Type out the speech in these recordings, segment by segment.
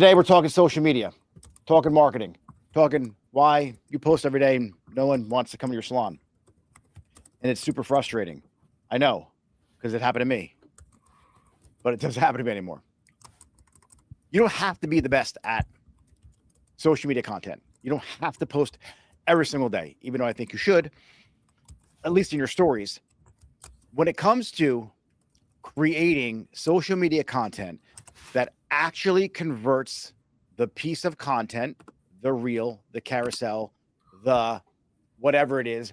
Today we're talking social media, talking marketing, talking why you post every day and no one wants to come to your salon. And it's super frustrating. I know, because it happened to me, but it doesn't happen to me anymore. You don't have to be the best at social media content. You don't have to post every single day, even though I think you should, at least in your stories. When it comes to creating social media content that actually converts the piece of content, the reel, the carousel, the whatever it is,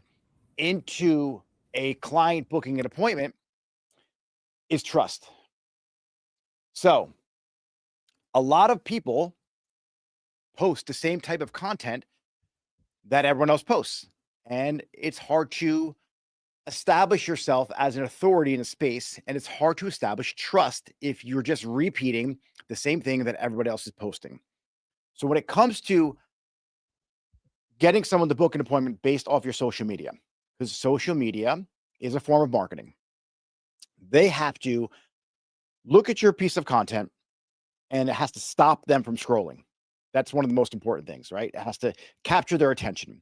into a client booking an appointment is trust. So a lot of people post the same type of content that everyone else posts, and it's hard to establish yourself as an authority in a space, and it's hard to establish trust if you're just repeating the same thing that everybody else is posting. So when it comes to getting someone to book an appointment based off your social media, because social media is a form of marketing, they have to look at your piece of content and it has to stop them from scrolling. That's one of the most important things, right? It has to capture their attention.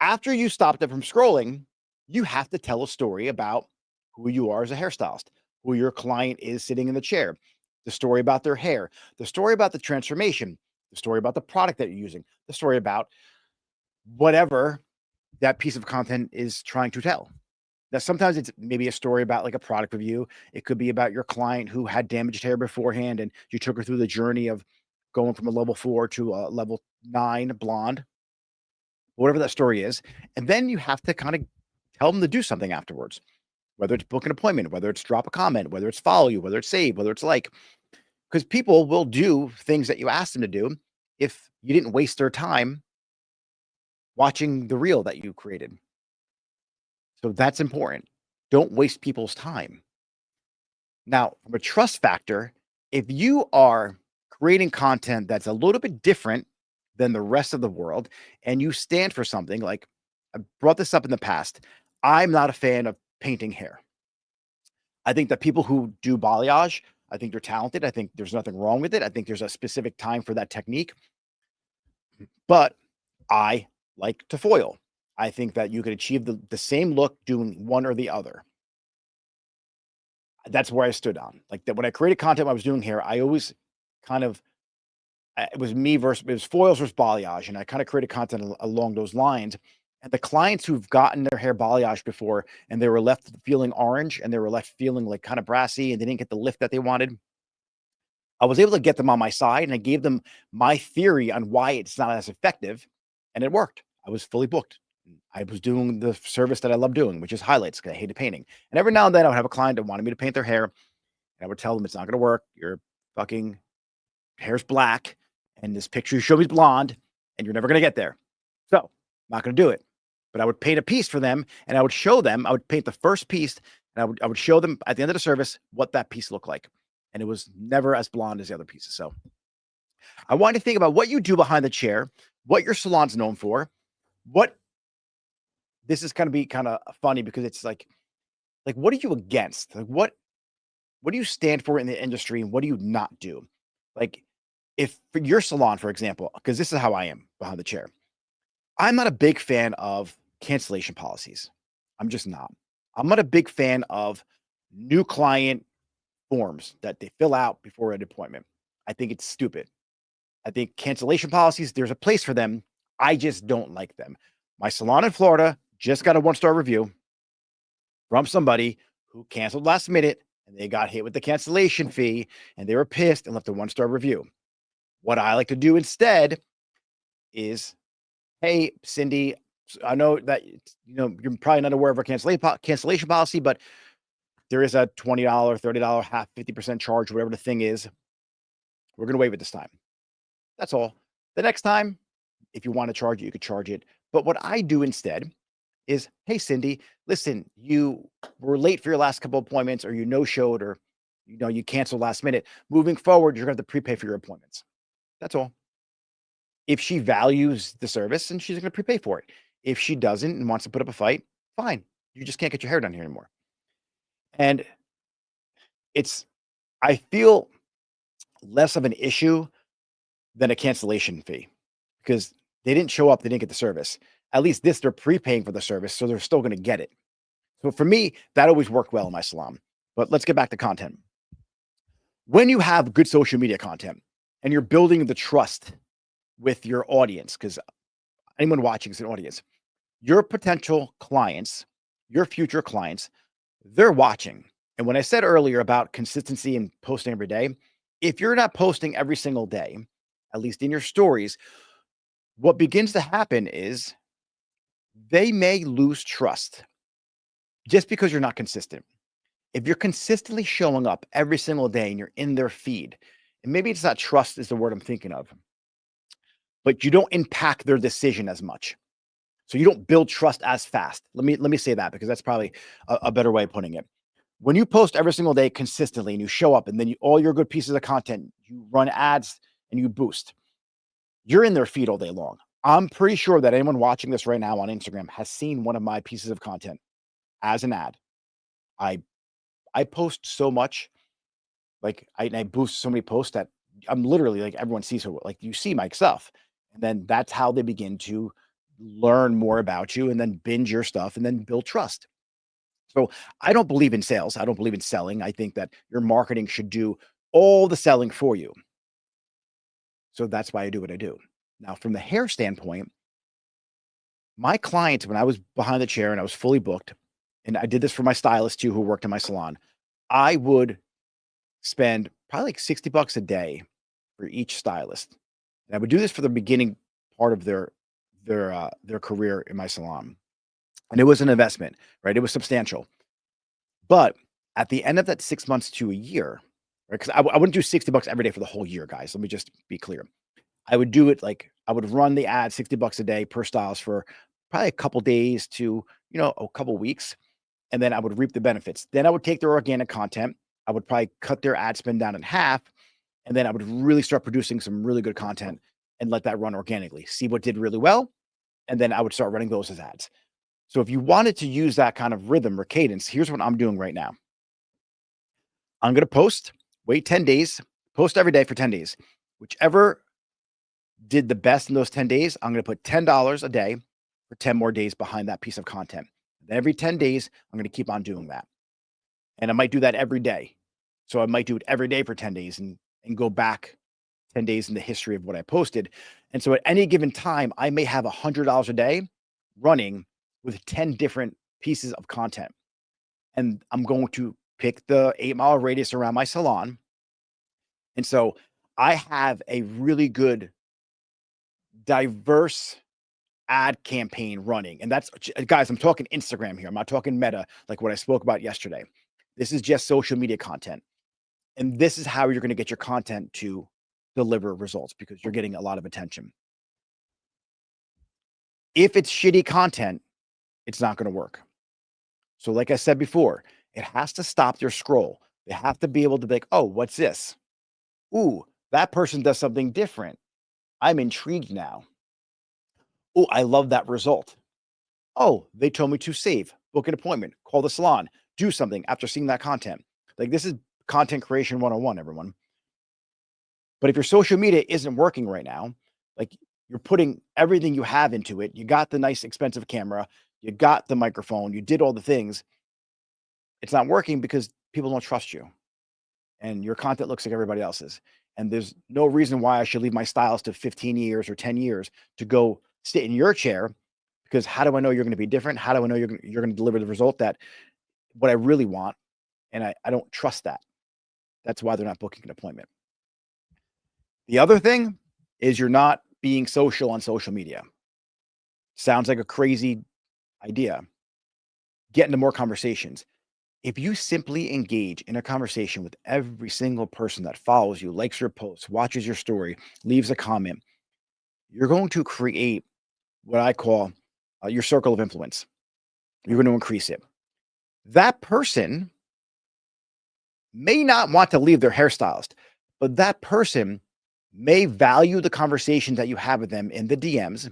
After you stop them from scrolling, you have to tell a story about who you are as a hairstylist, who your client is sitting in the chair, the story about their hair, the story about the transformation, the story about the product that you're using, the story about whatever that piece of content is trying to tell. Now, sometimes it's maybe a story about like a product review. It could be about your client who had damaged hair beforehand and you took her through the journey of going from a level 4 to a level 9 blonde, whatever that story is. And then you have to kind of tell them to do something afterwards, whether it's book an appointment, whether it's drop a comment, whether it's follow you, whether it's save, whether it's like, because people will do things that you asked them to do if you didn't waste their time watching the reel that you created. So that's important. Don't waste people's time. Now, from a trust factor, if you are creating content that's a little bit different than the rest of the world and you stand for something, like I brought this up in the past, I'm not a fan of painting hair. I think that people who do balayage, I think they're talented. I think there's nothing wrong with it. I think there's a specific time for that technique. But I like to foil. I think that you could achieve the same look doing one or the other. That's where I stood on. Like that when I created content I was doing hair, I always kind of it was foils versus balayage, and I kind of created content along those lines. And the clients who've gotten their hair balayage before and they were left feeling orange and they were left feeling like kind of brassy and they didn't get the lift that they wanted, I was able to get them on my side and I gave them my theory on why it's not as effective, and it worked. I was fully booked. I was doing the service that I love doing, which is highlights, because I hated painting. And every now and then I would have a client that wanted me to paint their hair, and I would tell them it's not going to work. Your fucking hair's black, and this picture you show me is blonde, and you're never going to get there. So I'm not going to do it. But I would paint a piece for them, and I would show them. I would paint the first piece, and I would show them at the end of the service what that piece looked like. And it was never as blonde as the other pieces. So I want to think about what you do behind the chair, what your salon's known for, what this is going to be kind of funny because it's like what are you against? Like what do you stand for in the industry and what do you not do? Like if for your salon, for example, because this is how I am behind the chair, I'm not a big fan of cancellation policies. I'm just not. I'm not a big fan of new client forms that they fill out before an appointment. I think it's stupid. I think cancellation policies, there's a place for them. I just don't like them. My salon in Florida just got a 1-star review from somebody who canceled last minute and they got hit with the cancellation fee and they were pissed and left a 1-star review. What I like to do instead is, hey, Cindy, I know that you're probably not aware of our cancellation policy, but there is a $20, $30, half, 50% charge, whatever the thing is. We're going to waive it this time. That's all. The next time, if you want to charge it, you could charge it. But what I do instead is, hey, Cindy, listen, you were late for your last couple of appointments, or you no-showed, or you canceled last minute. Moving forward, you're going to have to prepay for your appointments. That's all. If she values the service, and she's going to prepay for it. If she doesn't and wants to put up a fight, fine. You just can't get your hair done here anymore. And I feel less of an issue than a cancellation fee because they didn't show up, they didn't get the service. At least this, they're prepaying for the service, so they're still going to get it. So for me, that always worked well in my salon. But let's get back to content. When you have good social media content and you're building the trust with your audience, because anyone watching is an audience, your potential clients, your future clients, they're watching. And when I said earlier about consistency and posting every day, if you're not posting every single day, at least in your stories, what begins to happen is they may lose trust just because you're not consistent. If you're consistently showing up every single day and you're in their feed, and maybe it's not trust is the word I'm thinking of, but you don't impact their decision as much. So you don't build trust as fast. Let me say that because that's probably a better way of putting it. When you post every single day consistently and you show up and then all your good pieces of content, you run ads and you boost, you're in their feed all day long. I'm pretty sure that anyone watching this right now on Instagram has seen one of my pieces of content as an ad. I post so much, like I boost so many posts that I'm literally like everyone sees like you see my stuff, and then that's how they begin to learn more about you and then binge your stuff and then build trust. So I don't believe in sales. I don't believe in selling. I think that your marketing should do all the selling for you. So that's why I do what I do. Now, from the hair standpoint, my clients, when I was behind the chair and I was fully booked, and I did this for my stylist too, who worked in my salon, I would spend probably like $60 a day for each stylist. And I would do this for the beginning part of their career in my salon. And it was an investment, right? It was substantial. But at the end of that 6 months to a year, right? Because I wouldn't do $60 every day for the whole year, guys. Let me just be clear. I would do it like I would run the ad $60 a day per stylist for probably a couple days to, a couple weeks. And then I would reap the benefits. Then I would take their organic content. I would probably cut their ad spend down in half. And then I would really start producing some really good content and let that run organically. See what did really well. And then I would start running those as ads. So if you wanted to use that kind of rhythm or cadence, here's what I'm doing right now. I'm going to post, wait 10 days, post every day for 10 days. Whichever did the best in those 10 days, I'm going to put $10 a day for 10 more days behind that piece of content. And every 10 days, I'm going to keep on doing that. And I might do that every day. So I might do it every day for 10 days and go back 10 days in the history of what I posted. And so at any given time, I may have $100 a day running with 10 different pieces of content. And I'm going to pick the 8-mile radius around my salon. And so I have a really good, diverse ad campaign running. And that's, guys, I'm talking Instagram here. I'm not talking Meta, like what I spoke about yesterday. This is just social media content. And this is how you're going to get your content to deliver results because you're getting a lot of attention. If it's shitty content, it's not going to work. So like I said before, it has to stop your scroll. They have to be able to be like, oh, what's this? Ooh, that person does something different. I'm intrigued now. Oh, I love that result. Oh, they told me to save, book an appointment, call the salon, do something after seeing that content. Like this is content creation 101, everyone. But if your social media isn't working right now, like you're putting everything you have into it, you got the nice expensive camera, you got the microphone, you did all the things. It's not working because people don't trust you and your content looks like everybody else's. And there's no reason why I should leave my stylist to 15 years or 10 years to go sit in your chair because how do I know you're going to be different? How do I know you're going to deliver the result that what I really want? And I don't trust that. That's why they're not booking an appointment. The other thing is you're not being social on social media. Sounds like a crazy idea. Get into more conversations. If you simply engage in a conversation with every single person that follows you, likes your posts, watches your story, leaves a comment, you're going to create what I call your circle of influence. You're going to increase it. That person may not want to leave their hairstylist, but that person may value the conversations that you have with them in the DMs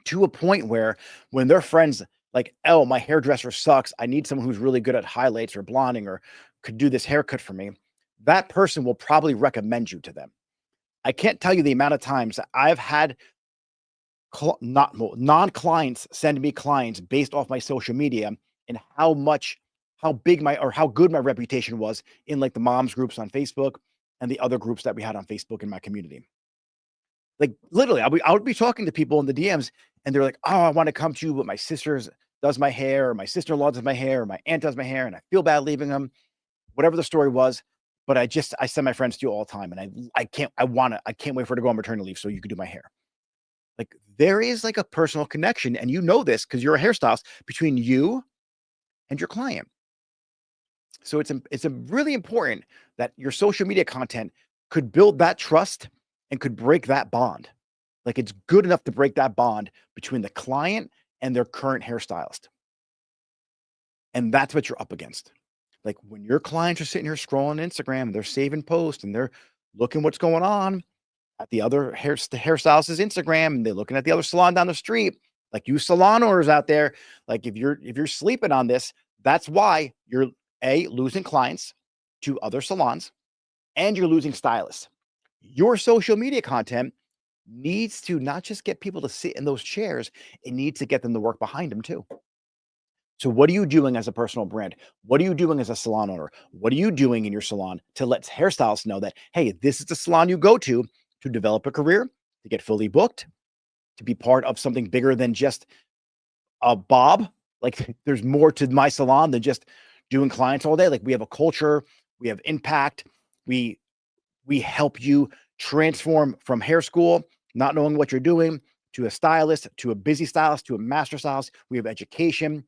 to a point where when their friends like, oh, my hairdresser sucks, I need someone who's really good at highlights or blonding or could do this haircut for me, that person will probably recommend you to them. I can't tell you the amount of times that I've had non-clients send me clients based off my social media and how big or how good my reputation was in like the moms groups on Facebook and the other groups that we had on Facebook in my community. Like literally, I would be talking to people in the DMs and they're like, "Oh, I want to come to you, but my sister's does my hair, or my sister-in-law does my hair, or my aunt does my hair, and I feel bad leaving them." Whatever the story was, but I send my friends to you all the time, and I can't wait for her to go on maternity leave so you could do my hair. Like there is like a personal connection, and you know this because you're a hairstylist between you and your client. So it's a really important that your social media content could build that trust and could break that bond. Like it's good enough to break that bond between the client and their current hairstylist. And that's what you're up against. Like when your clients are sitting here scrolling Instagram and they're saving posts and they're looking what's going on at the other hairstylist's Instagram and they're looking at the other salon down the street. Like you salon owners out there, like if you're sleeping on this, that's why you're losing clients to other salons and you're losing stylists. Your social media content needs to not just get people to sit in those chairs, it needs to get them to work behind them too. So what are you doing as a personal brand? What are you doing as a salon owner? What are you doing in your salon to let hairstylists know that, hey, this is the salon you go to develop a career, to get fully booked, to be part of something bigger than just a bob? Like there's more to my salon than just doing clients all day. Like we have a culture, we have impact, we we help you transform from hair school, not knowing what you're doing, to a stylist, to a busy stylist, to a master stylist. We have education.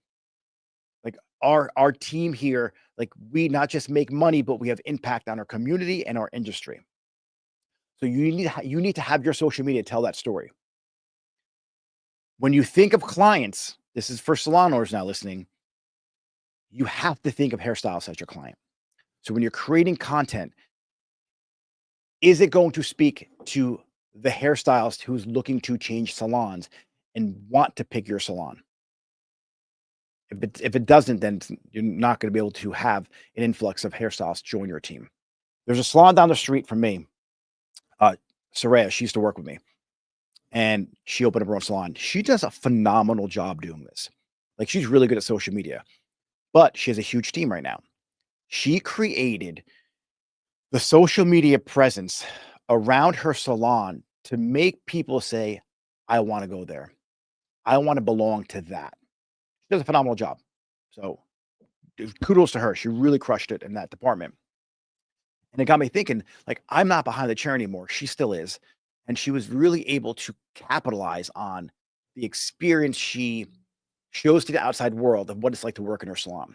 Like our team here, like we not just make money, but we have impact on our community and our industry. So you need to have your social media tell that story. When you think of clients, this is for salon owners now listening, you have to think of hairstylists as your client. So when you're creating content, is it going to speak to the hairstylist who's looking to change salons and want to pick your salon? If it doesn't, then you're not going to be able to have an influx of hairstylists join your team. There's a salon down the street from me, uh, Soraya. She used to work with me, and she opened up her own salon. She does a phenomenal job doing this. Like she's really good at social media, but she has a huge team right now. She created the social media presence around her salon to make people say, I want to go there. I want to belong to that. She does a phenomenal job. So kudos to her. She really crushed it in that department. And it got me thinking, like, I'm not behind the chair anymore. She still is. And she was really able to capitalize on the experience she shows to the outside world of what it's like to work in her salon.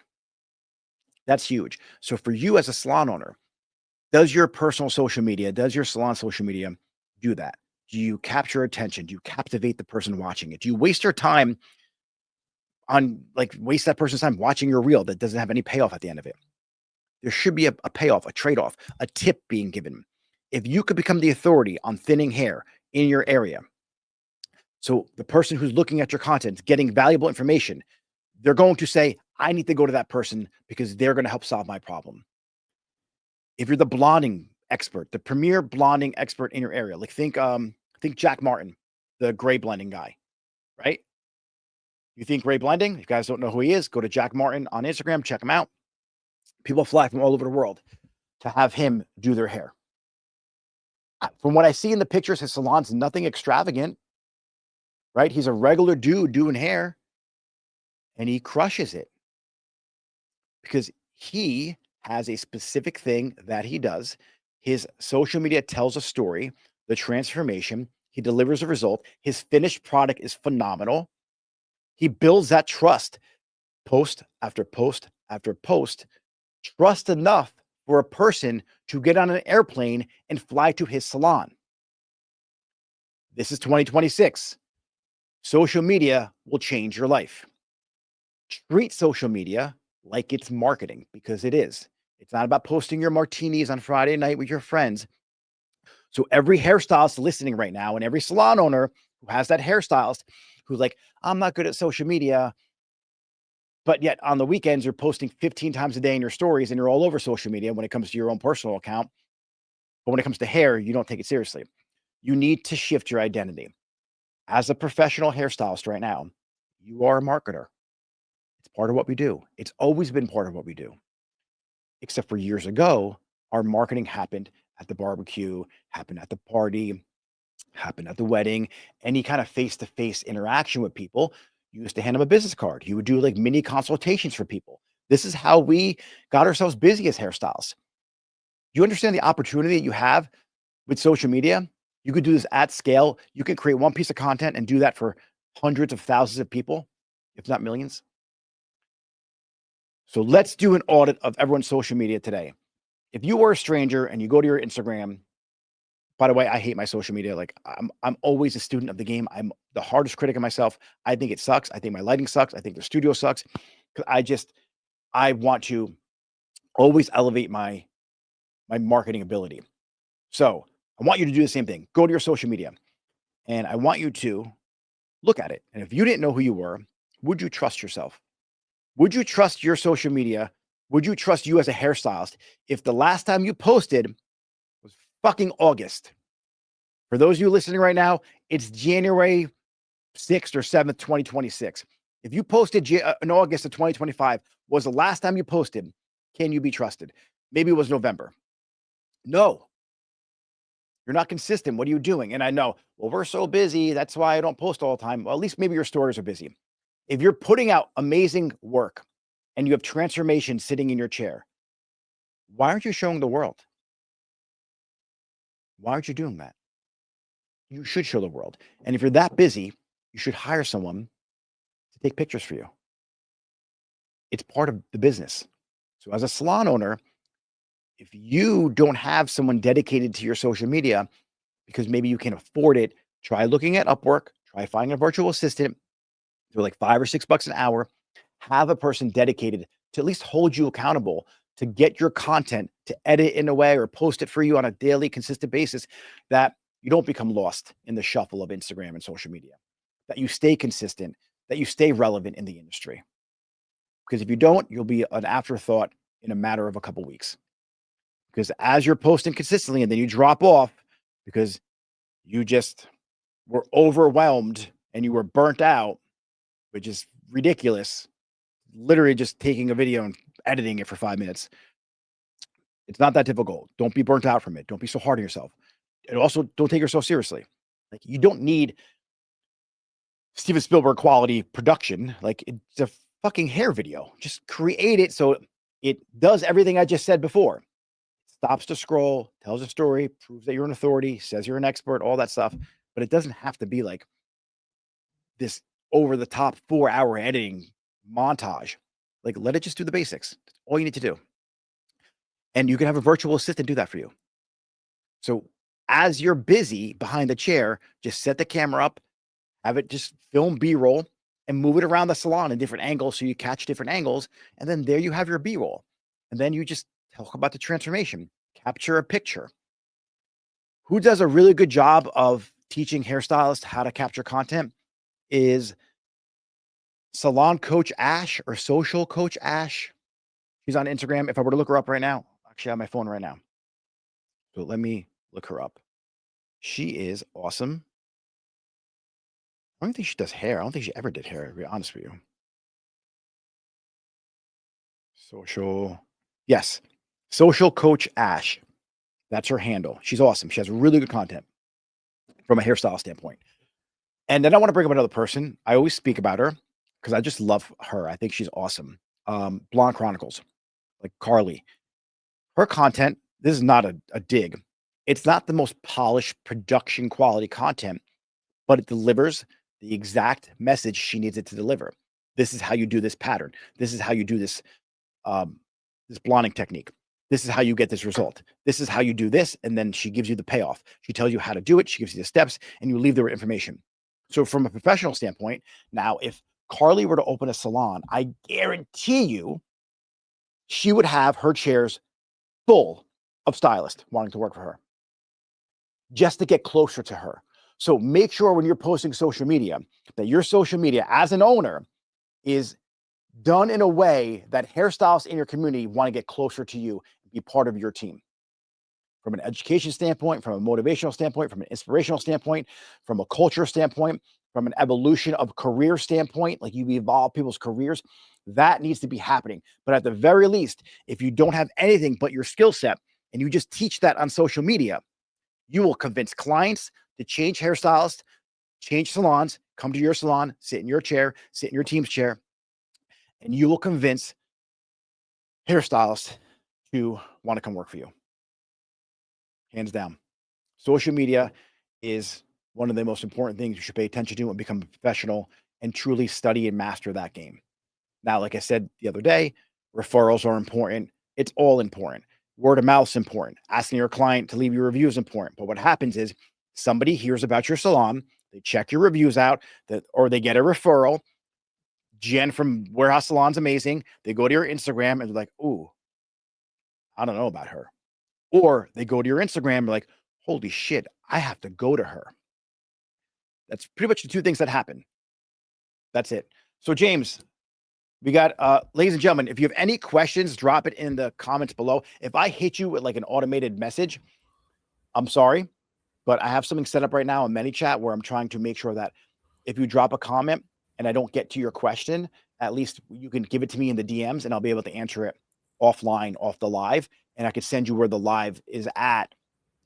That's huge. So for you as a salon owner, does your personal social media, does your salon social media do that? Do you capture attention? Do you captivate the person watching it? Do you waste your time waste that person's time watching your reel that doesn't have any payoff at the end of it? There should be a payoff, a trade-off, a tip being given. If you could become the authority on thinning hair in your area, so the person who's looking at your content, getting valuable information, they're going to say, I need to go to that person because they're going to help solve my problem. If you're the blonding expert, the premier blonding expert in your area, like think Jack Martin, the gray blending guy, right? You think gray blending? If you guys don't know who he is, go to Jack Martin on Instagram, check him out. People fly from all over the world to have him do their hair. From what I see in the pictures, his salon's nothing extravagant, right? He's a regular dude doing hair and he crushes it because he has a specific thing that he does. His social media tells a story, the transformation. He delivers a result. His finished product is phenomenal. He builds that trust post after post after post, trust enough for a person to get on an airplane and fly to his salon. This is 2026. Social media will change your life. Treat social media like it's marketing because it is. It's not about posting your martinis on Friday night with your friends. So every hairstylist listening right now and every salon owner who has that hairstylist who's like, I'm not good at social media, but yet on the weekends you're posting 15 times a day in your stories and you're all over social media when it comes to your own personal account. But when it comes to hair, you don't take it seriously. You need to shift your identity. As a professional hairstylist right now, you are a marketer. It's part of what we do. It's always been part of what we do. Except for years ago, our marketing happened at the barbecue, happened at the party, happened at the wedding, any kind of face-to-face interaction with people. You used to hand them a business card. You would do like mini consultations for people. This is how we got ourselves busy as hairstylists. You understand the opportunity that you have with social media? You could do this at scale. You can create one piece of content and do that for hundreds of thousands of people, if not millions. So let's do an audit of everyone's social media today. If you are a stranger and you go to your Instagram, by the way, I hate my social media. Like I'm always a student of the game. I'm the hardest critic of myself. I think it sucks. I think my lighting sucks. I think the studio sucks. I want to always elevate my marketing ability. So I want you to do the same thing. Go to your social media and I want you to look at it. And if you didn't know who you were, would you trust yourself? Would you trust your social media? Would you trust you as a hairstylist if the last time you posted was fucking August? For those of you listening right now, it's January 6th or 7th, 2026. If you posted in August of 2025, was the last time you posted, can you be trusted? Maybe it was November. No. You're not consistent. What are you doing? And I know, well, we're so busy. That's why I don't post all the time. Well, at least maybe your stories are busy. If you're putting out amazing work and you have transformation sitting in your chair, why aren't you showing the world? Why aren't you doing that? You should show the world. And if you're that busy, you should hire someone to take pictures for you. It's part of the business. So as a salon owner, if you don't have someone dedicated to your social media, because maybe you can't afford it, try looking at Upwork, try finding a virtual assistant. They're like $5 or $6 an hour. Have a person dedicated to at least hold you accountable to get your content, to edit in a way or post it for you on a daily, consistent basis that you don't become lost in the shuffle of Instagram and social media, that you stay consistent, that you stay relevant in the industry. Because if you don't, you'll be an afterthought in a matter of a couple weeks. Because as you're posting consistently and then you drop off because you just were overwhelmed and you were burnt out, which is ridiculous, literally just taking a video and editing it for 5 minutes. It's not that difficult. Don't be burnt out from it. Don't be so hard on yourself. And also don't take yourself seriously. Like you don't need Steven Spielberg quality production. Like it's a fucking hair video. Just create it so it does everything I just said before. Stops to scroll, tells a story, proves that you're an authority, says you're an expert, all that stuff. But it doesn't have to be like this over the top 4-hour editing montage. Like let it just do the basics. That's all you need to do. And you can have a virtual assistant do that for you. So as you're busy behind the chair, just set the camera up, have it just film B-roll and move it around the salon in different angles so you catch different angles. And then there you have your B-roll. And then you just talk about the transformation, capture a picture. Who does a really good job of teaching hairstylists how to capture content is Salon Coach Ash or Social Coach Ash. She's on Instagram. If I were to look her up right now, actually I have my phone right now. So let me look her up. She is awesome. I don't think she does hair. I don't think she ever did hair, to be honest with you. Yes. Social Coach Ash. That's her handle. She's awesome. She has really good content from a hairstyle standpoint. And then I want to bring up another person. I always speak about her because I just love her. I think she's awesome. Blonde Chronicles, like Carly. Her content, this is not a dig. It's not the most polished production quality content, but it delivers the exact message she needs it to deliver. This is how you do this pattern. This is how you do this, this blonding technique. This is how you get this result. This is how you do this. And then she gives you the payoff. She tells you how to do it. She gives you the steps and you leave the information. So from a professional standpoint, now, if Carly were to open a salon, I guarantee you she would have her chairs full of stylists wanting to work for her just to get closer to her. So make sure when you're posting social media that your social media as an owner is done in a way that hairstylists in your community want to get closer to you and be part of your team. from an education standpoint, from a motivational standpoint, from an inspirational standpoint, from a culture standpoint, from an evolution of career standpoint, like you evolve people's careers, that needs to be happening. But at the very least, if you don't have anything but your skill set and you just teach that on social media, you will convince clients to change hairstylists, change salons, come to your salon, sit in your chair, sit in your team's chair, and you will convince hairstylists to want to come work for you. Hands down. Social media is one of the most important things you should pay attention to and become a professional and truly study and master that game. Now, like I said the other day, referrals are important. It's all important. Word of mouth is important. Asking your client to leave you a review is important. But what happens is somebody hears about your salon, they check your reviews out, or they get a referral. Jen from Warehouse Salon's amazing. They go to your Instagram and they're like, ooh, I don't know about her. Or they go to your Instagram and like, holy shit, I have to go to her. That's pretty much the two things that happen. That's it. So James, we got, ladies and gentlemen, if you have any questions, drop it in the comments below. If I hit you with like an automated message, I'm sorry, but I have something set up right now in ManyChat where I'm trying to make sure that if you drop a comment and I don't get to your question, at least you can give it to me in the DMs and I'll be able to answer it offline, off the live, and I could send you where the live is at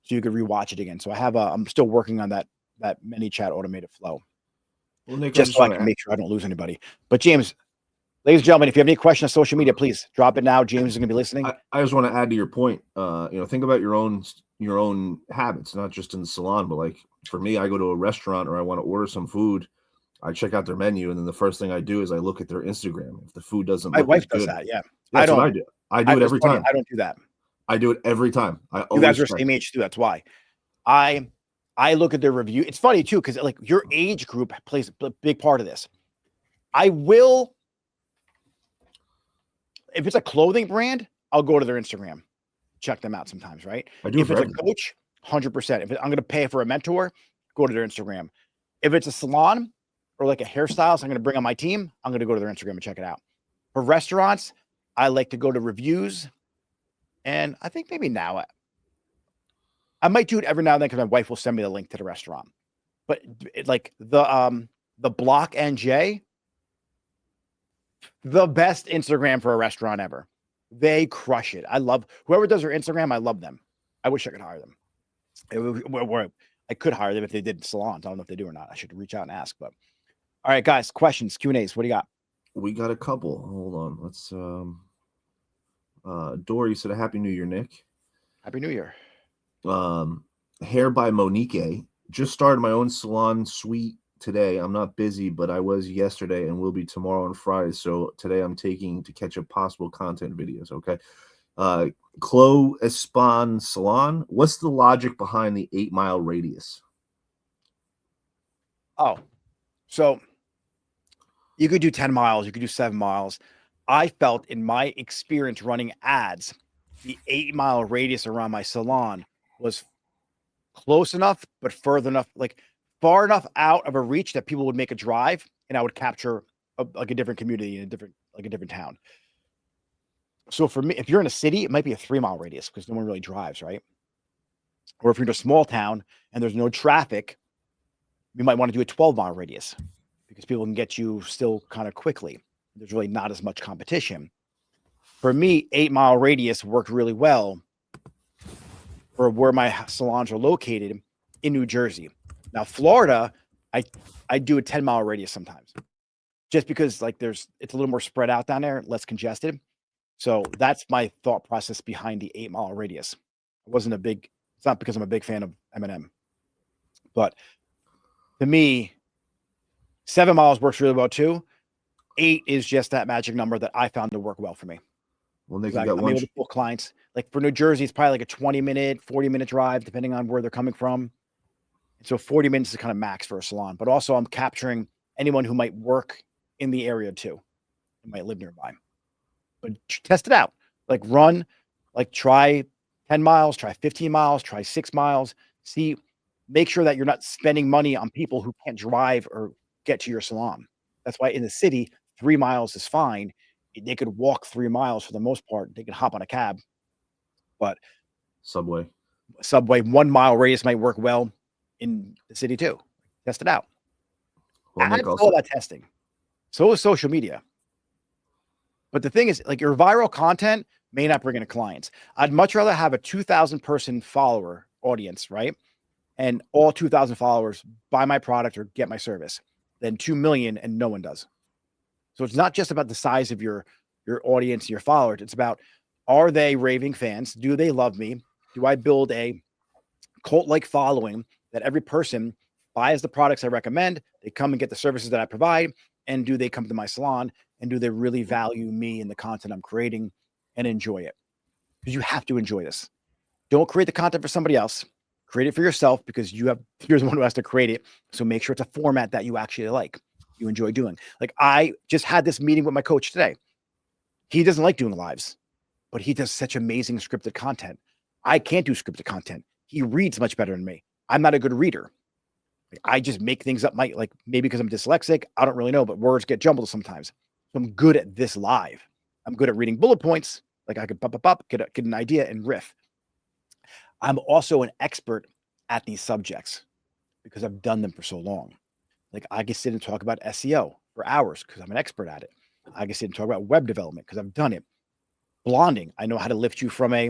so you could rewatch it again. So I'm still working on that ManyChat automated flow. Well, Nick, just so I can make sure I don't lose anybody. But James, ladies and gentlemen, if you have any questions on social media, please drop it now. James is going to be listening. I just want to add to your point. Think about your own habits, not just in the salon, but like for me, I go to a restaurant or I want to order some food. I check out their menu, and then the first thing I do is I look at their Instagram. If the food doesn't, my wife does that. Yeah, that's what I do. I do it every time. I don't do that. I do it every time. You guys are same age too. That's why I look at their review. It's funny too because like your age group plays a big part of this. I will, if it's a clothing brand, I'll go to their Instagram, check them out sometimes. Right? If it's a coach, 100%. If I'm going to pay for a mentor, go to their Instagram. If it's a salon or like a hairstylist, I'm going to bring on my team, I'm going to go to their Instagram and check it out. For restaurants, I like to go to reviews. And I think maybe now I might do it every now and then because my wife will send me the link to the restaurant. But like the Block NJ, the best Instagram for a restaurant ever. They crush it. I love whoever does their Instagram. I love them. I wish I could hire them. I could hire them if they did salons. I don't know if they do or not. I should reach out and ask. But all right, guys, questions, Q&As. What do you got? We got a couple. Hold on. Let's Dory said a Happy New Year, Nick. Happy New Year. Hair by Monique. Just started my own salon suite today. I'm not busy, but I was yesterday and will be tomorrow and Friday. So today I'm taking to catch up possible content videos. Okay. Chloe Espon Salon. What's the logic behind the 8-mile radius? Oh, so you could do 10 miles. You could do 7 miles. I felt in my experience running ads, the 8-mile radius around my salon was close enough, but further enough, like far enough out of a reach that people would make a drive and I would capture a different community in a different town. So for me, if you're in a city, it might be a 3-mile radius because no one really drives, right? Or if you're in a small town and there's no traffic, you might want to do a 12-mile radius because people can get you still kind of quickly. There's really not as much competition. For me, 8-mile radius worked really well for where my salons are located in New Jersey. Now, Florida, I do a 10-mile radius sometimes just because like it's a little more spread out down there, less congested. So that's my thought process behind the 8-mile radius. It's not because I'm a big fan of Eminem, but to me, 7 miles works really well too. 8 is just that magic number that I found to work well for me. Well, Nick, I'm able to pull clients. Like for New Jersey, it's probably like a 20-minute, 40-minute drive, depending on where they're coming from. And so 40 minutes is kind of max for a salon. But also I'm capturing anyone who might work in the area too, who might live nearby. But test it out. Like run, like try 10 miles, try 15 miles, try 6 miles. Make sure that you're not spending money on people who can't drive or get to your salon. That's why in the city, 3 miles is fine. They could walk 3 miles for the most part. They could hop on a cab. But subway. subway, 1 mile radius might work well in the city too. Test it out. Well, Nick, Ads all about testing. So is social media. But the thing is, like, your viral content may not bring in clients. I'd much rather have a 2,000 person follower audience, right? And all 2,000 followers buy my product or get my service than 2 million and no one does. So it's not just about the size of your audience, your followers. It's about, are they raving fans? Do they love me? Do I build a cult-like following that every person buys the products I recommend? They come and get the services that I provide. And do they come to my salon? And do they really value me and the content I'm creating and enjoy it? Because you have to enjoy this. Don't create the content for somebody else. Create it for yourself, because you're the one who has to create it. So make sure it's a format that you actually like, you enjoy doing. Like, I just had this meeting with my coach today. He doesn't like doing lives, but he does such amazing scripted content. I can't do scripted content. He reads much better than me. I'm not a good reader. Like, I just make things up. Maybe because I'm dyslexic, I don't really know, but words get jumbled sometimes. So I'm good at this live. I'm good at reading bullet points. Like, I could get an idea and riff. I'm also an expert at these subjects because I've done them for so long. Like, I can sit and talk about SEO for hours because I'm an expert at it. I can sit and talk about web development because I've done it. Blonding, I know how to lift you from a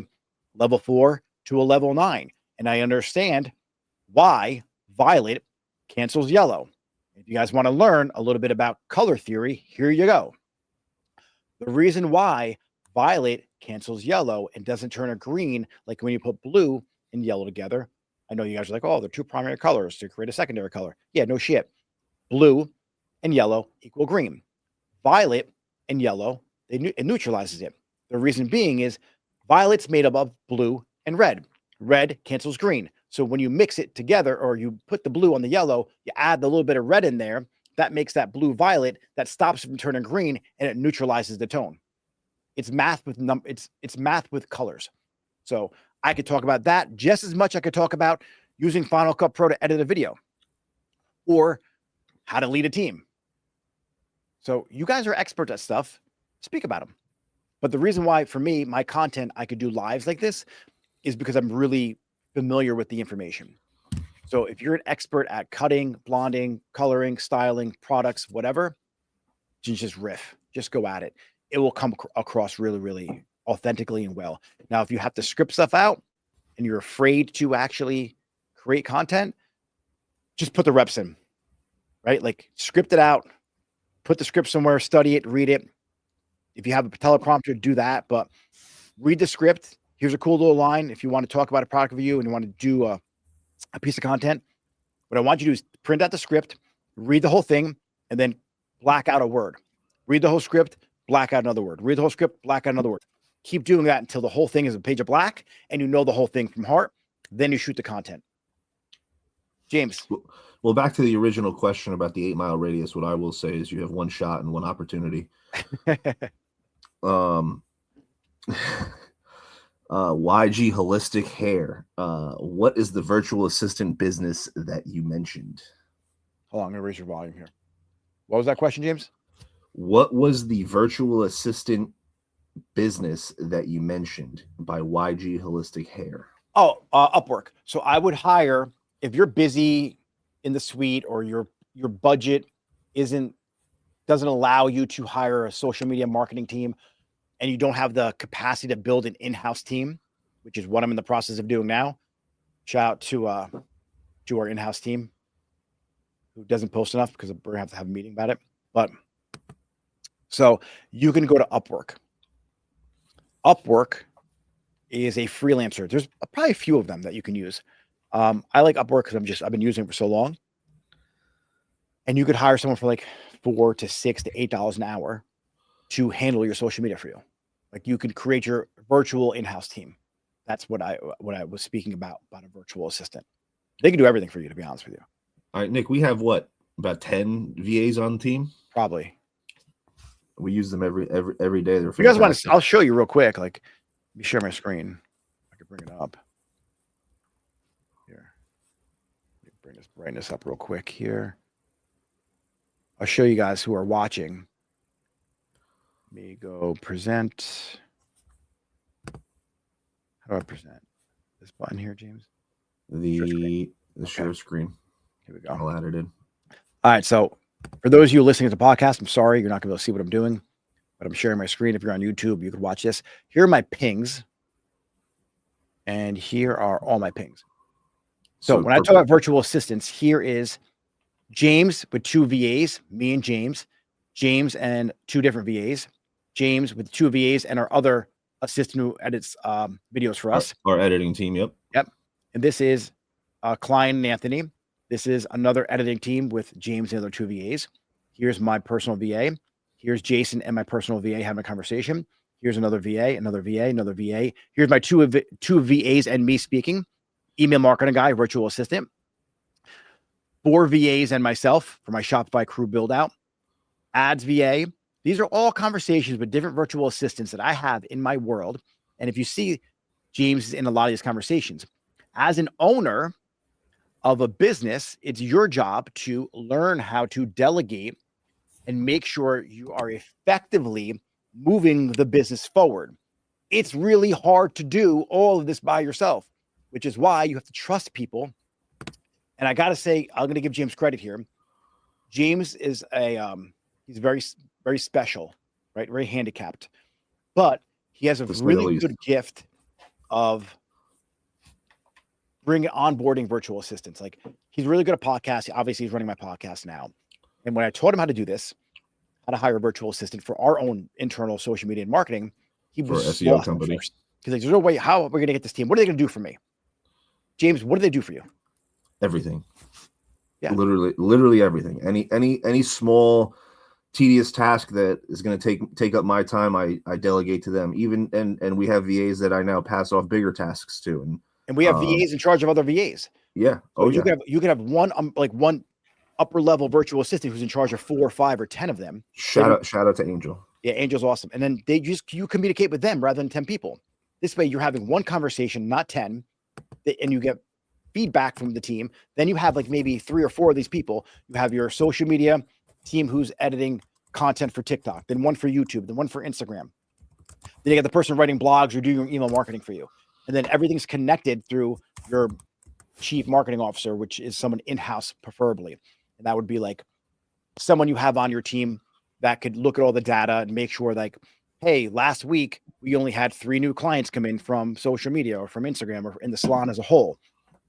level 4 to a level 9. And I understand why violet cancels yellow. If you guys want to learn a little bit about color theory, here you go. The reason why violet cancels yellow and doesn't turn a green, like when you put blue and yellow together. I know you guys are like, oh, they're two primary colors to create a secondary color. Yeah, no shit. Blue and yellow equal green. Violet and yellow, it neutralizes it. The reason being is violet's made up of blue and red. Red cancels green. So when you mix it together, or you put the blue on the yellow, you add the little bit of red in there, that makes that blue violet, that stops it from turning green, and it neutralizes the tone. It's math with it's math with colors. So I could talk about that just as much. I could talk about using Final Cut Pro to edit a video, or how to lead a team. So you guys are experts at stuff. Speak about them. But the reason why, for me, my content, I could do lives like this is because I'm really familiar with the information. So if you're an expert at cutting, blonding, coloring, styling, products, whatever, just riff, just go at it. It will come across really, really authentically and well. Now, if you have to script stuff out and you're afraid to actually create content, just put the reps in, right? Like, script it out, put the script somewhere, study it, read it. If you have a teleprompter, do that, but read the script. Here's a cool little line. If you want to talk about a product review and you want to do a piece of content, what I want you to do is print out the script, read the whole thing, and then black out a word. Read the whole script, black out another word. Read the whole script, black out another word. Keep doing that until the whole thing is a page of black and you know the whole thing from heart. Then you shoot the content. James. Well, back to the original question about the 8 mile radius. What I will say is you have one shot and one opportunity. YG Holistic Hair. What is the virtual assistant business that you mentioned? Hold on, I'm going to raise your volume here. What was that question, James? What was the virtual assistant business that you mentioned by YG Holistic Hair? Oh, Upwork. So I would hire, if you're busy in the suite, or your budget doesn't allow you to hire a social media marketing team, and you don't have the capacity to build an in-house team, which is what I'm in the process of doing now. Shout out to our in-house team, who doesn't post enough because we're gonna have to have a meeting about it. But so you can go to Upwork. Upwork is a freelancer. There's probably a few of them that you can use. I like Upwork because I've been using it for so long. And you could hire someone for like $4 to $6 to $8 an hour to handle your social media for you. Like, you could create your virtual in-house team. That's what I was speaking about a virtual assistant. They can do everything for you, to be honest with you. All right, Nick, we have what, about 10 VAs on the team? Probably. We use them every day. They're you guys want to? I'll show you real quick. Like, let me share my screen. I can bring it up here. Let me bring this brightness up real quick here. I'll show you guys who are watching. Let me go present. How do I present? This button here, James. The Okay. share screen. Here we go. I'll add it in. All right. So for those of you listening to the podcast, I'm sorry you're not going to be able to see what I'm doing, but I'm sharing my screen. If you're on YouTube, you could watch this. Here are my pings. And here are all my pings. So when I talk about virtual assistants, here is James with 2 VAs, me and James and 2 different VAs, James with 2 VAs and our other assistant who edits videos for us. Our editing team, yep. And this is Klein and Anthony. This is another editing team with James and the other 2 VAs. Here's my personal VA. Here's Jason and my personal VA having a conversation. Here's another VA, another VA, another VA. Here's my two VAs and me speaking. Email marketing guy, virtual assistant. 4 VAs and myself for my Shopify crew build out. Ads VA. These are all conversations with different virtual assistants that I have in my world. And if you see, James is in a lot of these conversations. As an owner of a business, it's your job to learn how to delegate and make sure you are effectively moving the business forward. It's really hard to do all of this by yourself, which is why you have to trust people. And I got to say, I'm going to give James credit here. James is he's very, very special, right? Very handicapped, but he has a really good gift of onboarding virtual assistants. Like, he's really good at podcasts. Obviously, he's running my podcast now. And when I taught him how to do this, how to hire a virtual assistant for our own internal social media and marketing, he was for SEO company. He's like, there's no way. How are we going to get this team? What are they going to do for me? James, what do they do for you? Everything. Yeah. Literally everything. Any small tedious task that is going to take up my time, I delegate to them. Even and we have VAs that I now pass off bigger tasks to. And we have VAs in charge of other VAs. Yeah. So you could have one one upper level virtual assistant who's in charge of 4 or 5 or 10 of them. Shout out to Angel. Yeah, Angel's awesome. And then you communicate with them rather than 10 people. This way you're having one conversation, not 10, and you get feedback from the team. Then you have like maybe 3 or 4 of these people. You have your social media team who's editing content for TikTok, then one for YouTube, then one for Instagram. Then you got the person writing blogs or doing your email marketing for you. And then everything's connected through your chief marketing officer, which is someone in-house preferably. And that would be like someone you have on your team that could look at all the data and make sure, like, hey, last week we only had 3 new clients come in from social media or from Instagram or in the salon as a whole.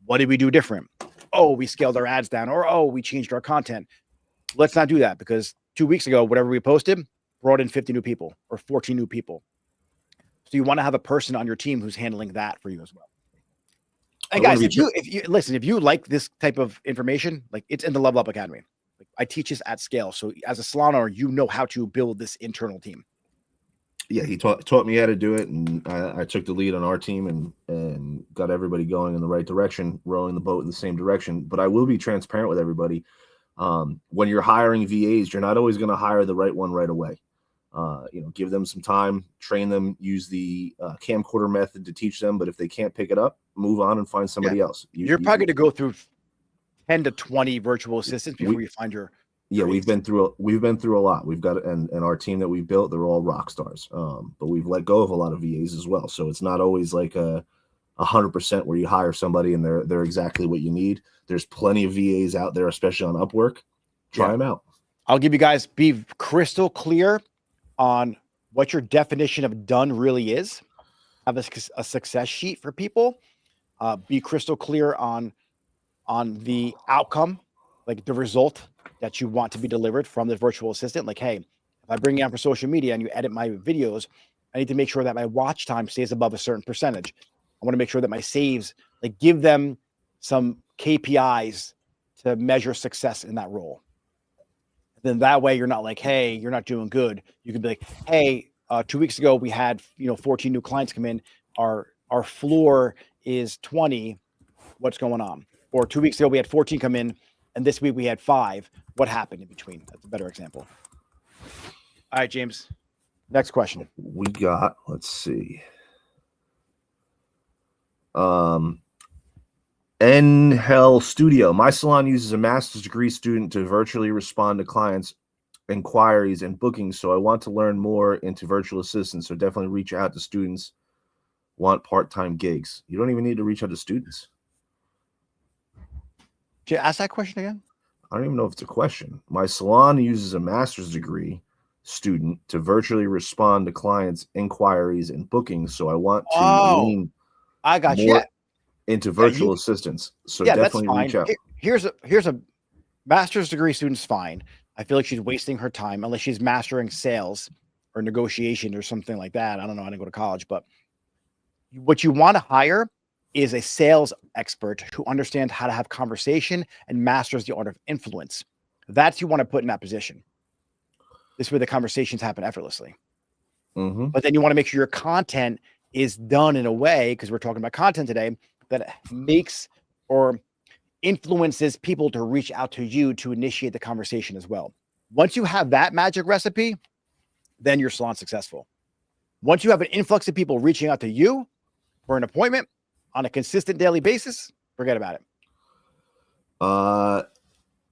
What did we do different? Oh, we scaled our ads down, or oh, we changed our content. Let's not do that, because 2 weeks ago, whatever we posted brought in 50 new people or 14 new people. So you want to have a person on your team who's handling that for you as well. And guys, if you like this type of information, like, it's in the Level Up Academy. Like, I teach this at scale. So as a salon owner, you know how to build this internal team. Yeah, he taught me how to do it, and I took the lead on our team and got everybody going in the right direction, rowing the boat in the same direction. But I will be transparent with everybody. When you're hiring VAs, you're not always going to hire the right one right away. Give them some time, train them, use the camcorder method to teach them. But if they can't pick it up, move on and find somebody else. You're probably going to go through 10 to 20 virtual assistants before you find your. Yeah, we've been through a lot. We've got, and our team that we built, they're all rock stars. But we've let go of a lot of VAs as well. So it's not always like 100% where you hire somebody and they're exactly what you need. There's plenty of VAs out there, especially on Upwork. Try them out. I'll give you guys, be crystal clear on what your definition of done really is. Have a success sheet for people. Be crystal clear on the outcome, like the result that you want to be delivered from the virtual assistant. Like, hey, if I bring you on for social media and you edit my videos, I need to make sure that my watch time stays above a certain percentage. I want to make sure that my saves, like, give them some KPIs to measure success in that role. Then that way you're not like, hey, you're not doing good. You can be like, hey, 2 weeks ago we had 14 new clients come in. Our floor is 20. What's going on? Or 2 weeks ago we had 14 come in, and this week we had 5. What happened in between? That's a better example. All right, James. Next question. We got, let's see. NHEL Studio. My salon uses a master's degree student to virtually respond to clients' inquiries and bookings. So I want to learn more into virtual assistants. So definitely reach out to students want part-time gigs. You don't even need to reach out to students. Did you ask that question again? I don't even know if it's a question. My salon uses a master's degree student to virtually respond to clients' inquiries and bookings. So I want to lean I got more you. into virtual assistants. So that's definitely fine. reach out. Here's a master's degree student's fine. I feel like she's wasting her time unless she's mastering sales or negotiation or something like that. I don't know. I didn't go to college, but what you want to hire is a sales expert who understands how to have conversation and masters the art of influence. That's you want to put in that position. This is where the conversations happen effortlessly. Mm-hmm. But then you want to make sure your content is done in a way, because we're talking about content today, that makes or influences people to reach out to you to initiate the conversation as well. Once you have that magic recipe, then your salon's successful. Once you have an influx of people reaching out to you for an appointment on a consistent daily basis, forget about it.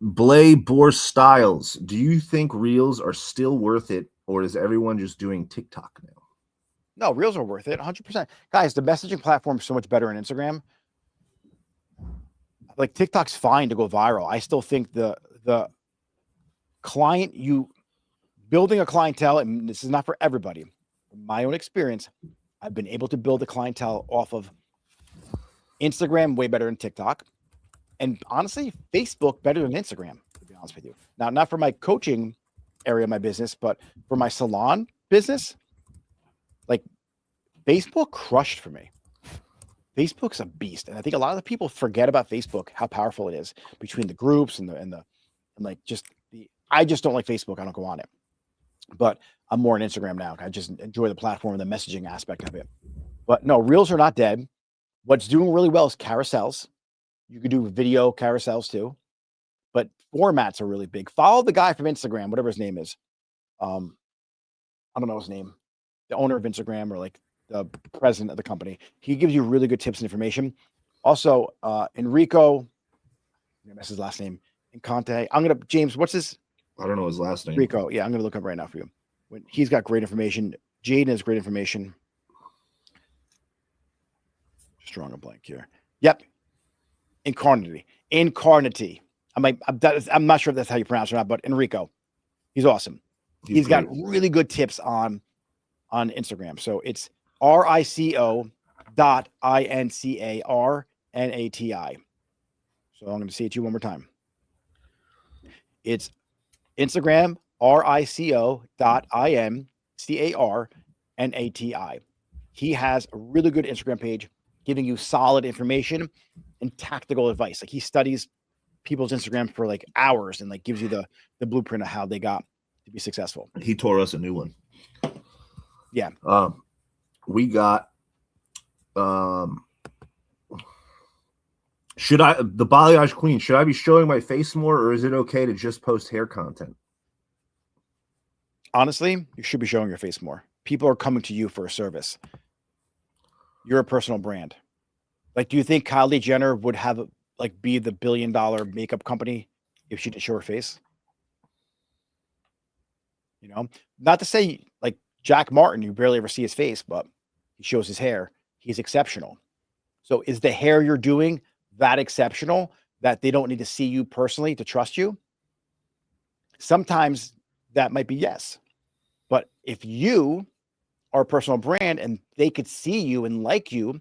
Blay Boar Styles, do you think Reels are still worth it, or is everyone just doing TikTok now? No, Reels are worth it, 100%. Guys, the messaging platform is so much better on Instagram. Like TikTok's fine to go viral. I still think the client, you building a clientele, and this is not for everybody. From my own experience, I've been able to build a clientele off of Instagram way better than TikTok. And honestly, Facebook better than Instagram, to be honest with you. Now, not for my coaching area of my business, but for my salon business, like Facebook crushed for me. Facebook's a beast. And I think a lot of the people forget about Facebook, how powerful it is between the groups and I just don't like Facebook. I don't go on it, but I'm more on Instagram now. I just enjoy the platform and the messaging aspect of it. But no, Reels are not dead. What's doing really well is carousels. You could do video carousels too, but formats are really big. Follow the guy from Instagram, whatever his name is. I don't know his name, the owner of Instagram or like the president of the company. He gives you really good tips and information. Also, Enrico, that's his last name. Incante. James, what's his? I don't know his last name. Enrico. Yeah, I'm gonna look up right now for you. He's got great information. Jaden has great information. Just drawing a blank here. Yep. Incarnati. I'm not sure if that's how you pronounce it or not, but Enrico, he's awesome. He's got really good tips on Instagram. So it's RICO.INCARNATI. So I'm going to say it to you one more time. It's Instagram, RICO.INCARNATI. He has a really good Instagram page giving you solid information and tactical advice. Like he studies people's Instagram for like hours and like gives you the blueprint of how they got to be successful. He tore us a new one. Yeah. We got the balayage queen. Should I be showing my face more, or is it okay to just post hair content? Honestly, you should be showing your face more. People are coming to you for a service. You're a personal brand. Like, do you think Kylie Jenner would have be the $1 billion makeup company if she didn't show her face? You know, not to say like Jack Martin, you barely ever see his face, but he shows his hair. He's exceptional. So is the hair you're doing that exceptional that they don't need to see you personally to trust you? Sometimes that might be yes. But if you are a personal brand and they could see you and like you,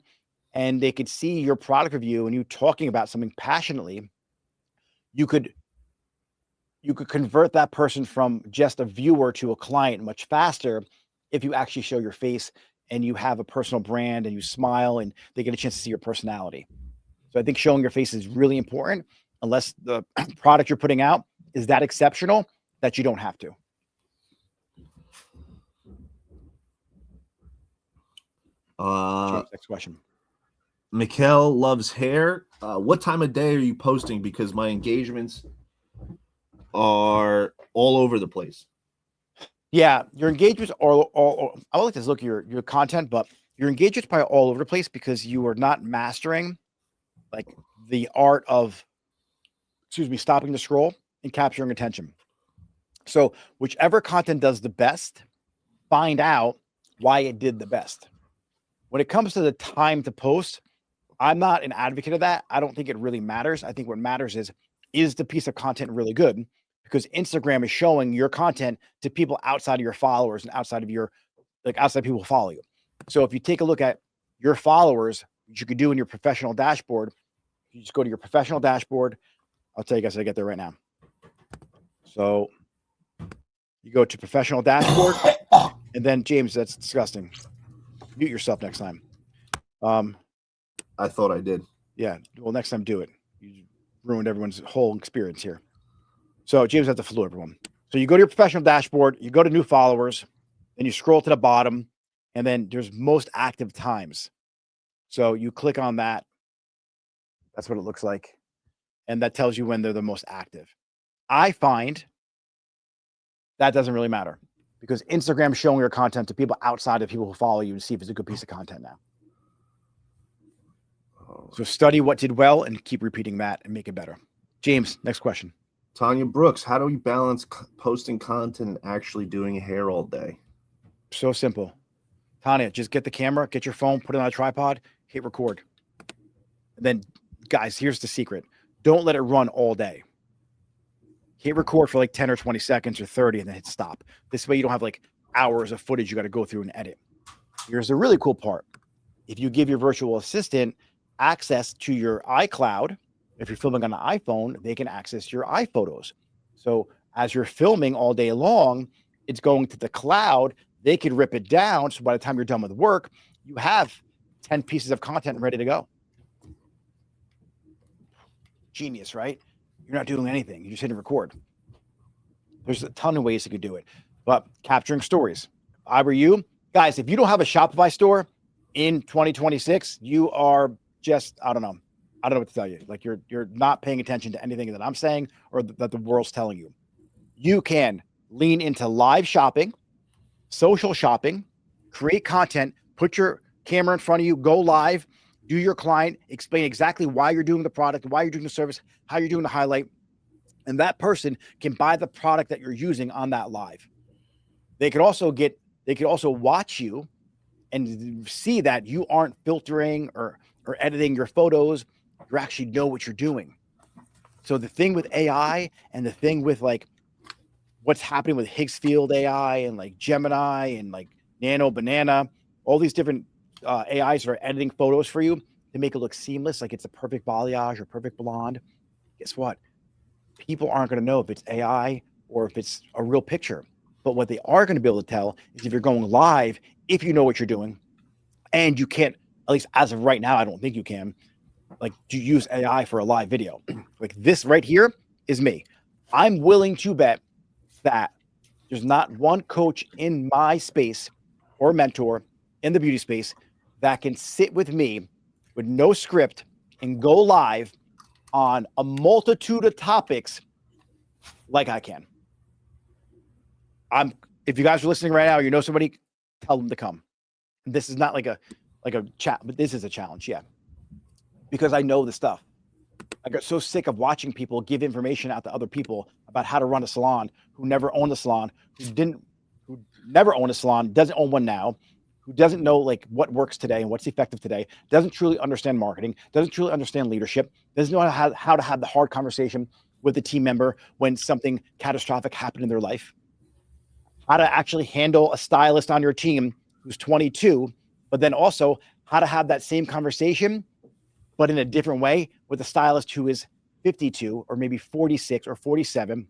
and they could see your product review and you talking about something passionately, you could convert that person from just a viewer to a client much faster if you actually show your face and you have a personal brand and you smile and they get a chance to see your personality. So I think showing your face is really important, unless the product you're putting out is that exceptional that you don't have to. Next question. Mikkel loves hair. What time of day are you posting? Because my engagements are all over the place. Yeah, your engagements are all I would like to look at your content, but your engagements probably all over the place because you are not mastering like the art of, stopping the scroll and capturing attention. So whichever content does the best, find out why it did the best. When it comes to the time to post, I'm not an advocate of that. I don't think it really matters. I think what matters is the piece of content really good? Because Instagram is showing your content to people outside of your followers and outside of your, like outside people who follow you. So if you take a look at your followers, what you could do in your professional dashboard, you just go to your professional dashboard. I'll tell you guys how to get there right now. So you go to professional dashboard, and then James, that's disgusting. Mute yourself next time. I thought I did. Yeah. Well, next time do it. You ruined everyone's whole experience here. So James has the flu, everyone. So you go to your professional dashboard, you go to new followers, then you scroll to the bottom, and then there's most active times. So you click on that. That's what it looks like. And that tells you when they're the most active. I find that doesn't really matter because Instagram's showing your content to people outside of people who follow you to see if it's a good piece of content now. So study what did well and keep repeating that and make it better. James, next question. Tanya Brooks, how do we balance posting content and actually doing hair all day? So simple. Tanya, just get the camera, get your phone, put it on a tripod, hit record. And then, guys, here's the secret. Don't let it run all day. Hit record for like 10 or 20 seconds or 30 and then hit stop. This way you don't have like hours of footage you got to go through and edit. Here's the really cool part. If you give your virtual assistant access to your iCloud, if you're filming on an iPhone, they can access your iPhotos. So as you're filming all day long, it's going to the cloud. They could rip it down. So by the time you're done with work, you have 10 pieces of content ready to go. Genius, right? You're not doing anything. You're just hitting record. There's a ton of ways you could do it, but capturing stories. If I were you guys, if you don't have a Shopify store in 2026, you are just, I don't know what to tell you. Like you're not paying attention to anything that I'm saying or that the world's telling you. You can lean into live shopping, social shopping, create content, put your camera in front of you, go live, do your client, explain exactly why you're doing the product, why you're doing the service, how you're doing the highlight. And that person can buy the product that you're using on that live. They could also watch you and see that you aren't filtering or editing your photos. You actually know what you're doing. So the thing with AI and the thing with like what's happening with Higgsfield AI and like Gemini and like Nano Banana, all these different AIs are editing photos for you to make it look seamless, like it's a perfect balayage or perfect blonde. Guess what? People aren't going to know if it's AI or if it's a real picture. But what they are going to be able to tell is if you're going live, if you know what you're doing, and you can't, at least as of right now, I don't think you can, like, do you use AI for a live video? Like this right here is me. I'm willing to bet that there's not one coach in my space or mentor in the beauty space that can sit with me with no script and go live on a multitude of topics like I can. If you guys are listening right now, you know somebody, tell them to come. This is not like a chat, but this is a challenge, yeah. Because I know the stuff. I got so sick of watching people give information out to other people about how to run a salon who never owned a salon, who never owned a salon, doesn't own one now, who doesn't know like what works today and what's effective today, doesn't truly understand marketing, doesn't truly understand leadership, doesn't know how to have the hard conversation with the team member when something catastrophic happened in their life, how to actually handle a stylist on your team who's 22, but then also how to have that same conversation, but in a different way with a stylist who is 52 or maybe 46 or 47,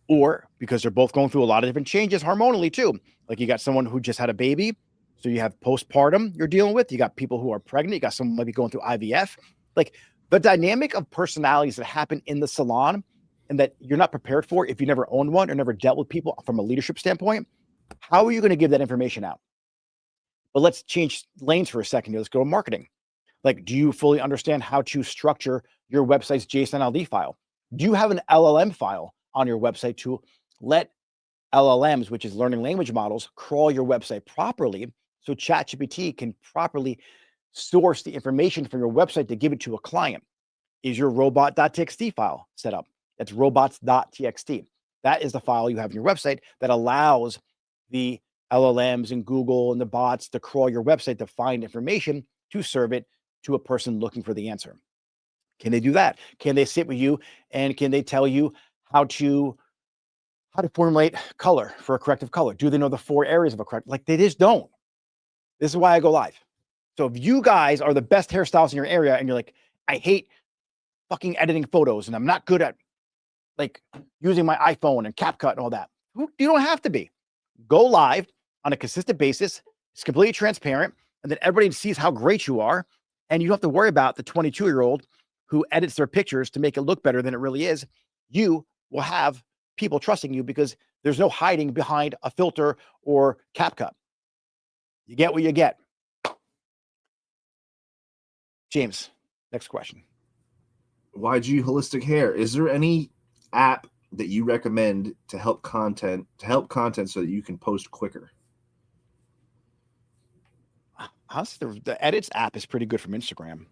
or because they're both going through a lot of different changes hormonally too. Like you got someone who just had a baby, so you have postpartum you're dealing with. You got people who are pregnant. You got someone maybe going through IVF. Like the dynamic of personalities that happen in the salon and that you're not prepared for if you never owned one or never dealt with people from a leadership standpoint, how are you going to give that information out? But let's change lanes for a second. Let's go to marketing. Like, do you fully understand how to structure your website's JSON-LD file? Do you have an LLM file on your website to let LLMs, which is learning language models, crawl your website properly so ChatGPT can properly source the information from your website to give it to a client? Is your robot.txt file set up? That's robots.txt. That is the file you have in your website that allows the LLMs and Google and the bots to crawl your website to find information to serve it to a person looking for the answer. Can they do that? Can they sit with you and can they tell you how to formulate color for a corrective color? Do they know the 4 areas of a correct? Like, they just don't. This is why I go live. So if you guys are the best hairstylists in your area and you're like, I hate fucking editing photos and I'm not good at like using my iPhone and CapCut and all that, you don't have to be. Go live on a consistent basis. It's completely transparent. And then everybody sees how great you are. And you don't have to worry about the 22-year-old who edits their pictures to make it look better than it really is. You will have people trusting you because there's no hiding behind a filter or CapCut. You get what you get. James, next question. YG Holistic Hair. Is there any app that you recommend to help content so that you can post quicker? Honestly, the Edits app is pretty good from Instagram.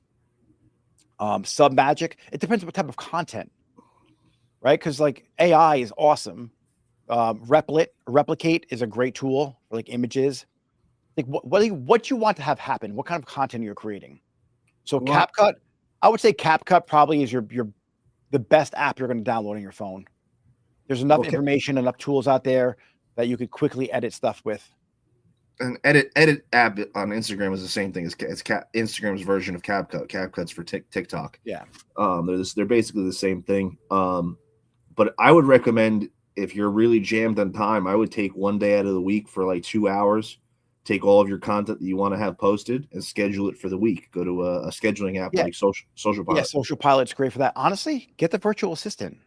Submagic, it depends what type of content, right? Because like AI is awesome. Replicate is a great tool for like images. Like what you want to have happen, what kind of content you're creating. So CapCut, I would say CapCut probably is the best app you're going to download on your phone. There's enough information, enough tools out there that you could quickly edit stuff with. An edit app on Instagram is the same thing as Instagram's version of CapCut. CapCut's for TikTok. Yeah. They're basically the same thing. But I would recommend, if you're really jammed on time, I would take one day out of the week for like 2 hours, take all of your content that you want to have posted and schedule it for the week. Go to a scheduling app like Social Pilot. Yeah, Social Pilot's great for that. Honestly, get the virtual assistant.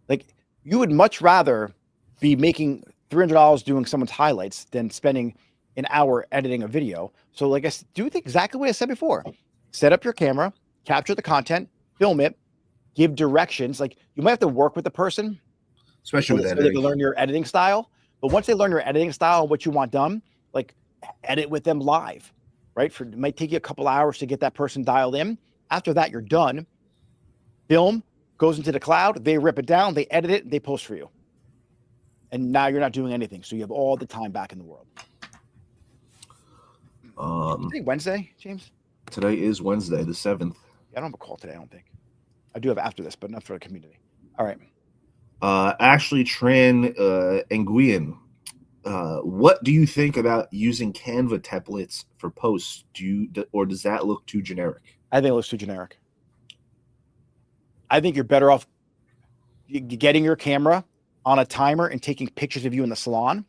Like, you would much rather be making $300 doing someone's highlights than spending an hour editing a video. So like do exactly what I said before. Set up your camera, capture the content, film it, give directions. Like, you might have to work with the person, especially with editing. They can learn your editing style. But once they learn your editing style, what you want done, like edit with them live, right? It might take you a couple hours to get that person dialed in. After that, you're done. Film goes into the cloud. They rip it down. They edit it. They post for you. And now you're not doing anything. So you have all the time back in the world. Today Wednesday, James? Today is Wednesday, the 7th. I don't have a call today, I don't think. I do have after this, but not for the community. All right. Ashley Tran Nguyen. What do you think about using Canva templates for posts? Or does that look too generic? I think it looks too generic. I think you're better off getting your camera on a timer and taking pictures of you in the salon